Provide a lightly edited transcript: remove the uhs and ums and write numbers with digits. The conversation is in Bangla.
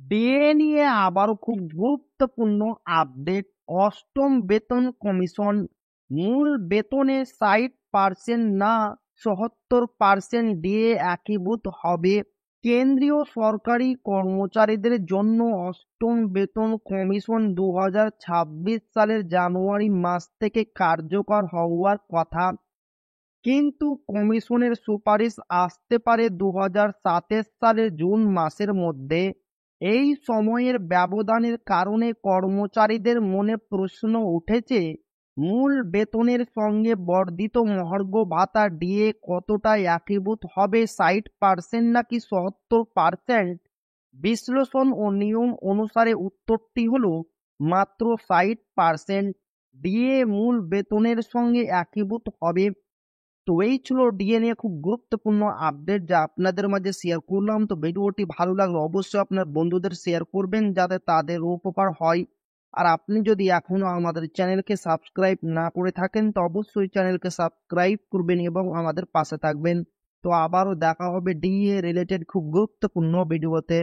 ডিএ নিয়ে আবারও খুব গুরুত্বপূর্ণ আপডেট। অষ্টম বেতন কমিশন মূল বেতনে ৬০% না ৭০% ডিএ একীভূত হবে। কেন্দ্রীয় সরকারি কর্মচারীদের জন্য অষ্টম বেতন কমিশন ২০২৬ সালের জানুয়ারি মাস থেকে কার্যকর হওয়ার কথা, কিন্তু কমিশনের সুপারিশ আসতে পারে ২০২৭ সালের জুন মাসের মধ্যে। এই সময়ের ব্যবধানের কারণে কর্মচারীদের মনে প্রশ্ন উঠেছে, মূল বেতনের সঙ্গে বর্ধিত মহার্ঘ ভাতা ডিএ কতটা একীভূত হবে, ৬০% নাকি ৭০%? বিশ্লেষণ ও নিয়ম অনুসারে উত্তরটি হলো মাত্র ৬০%। ডিএ মূল বেতনের সঙ্গে একীভূত হবে। তো এই ছিল ডিএ নিয়ে খুব গুরুত্বপূর্ণ আপডেট যা আপনাদের মাঝে শেয়ার করলাম। তো ভিডিওটি ভালো লাগলে অবশ্যই আপনার বন্ধুদের শেয়ার করবেন যাতে তাদের উপকার হয়। আর আপনি যদি এখনো আমাদের চ্যানেলকে সাবস্ক্রাইব না করে থাকেন তো অবশ্যই চ্যানেলকে সাবস্ক্রাইব করবেন এবং আমাদের পাশে থাকবেন। তো আবারও দেখা হবে ডিএ রিলেটেড খুব গুরুত্বপূর্ণ ভিডিওতে।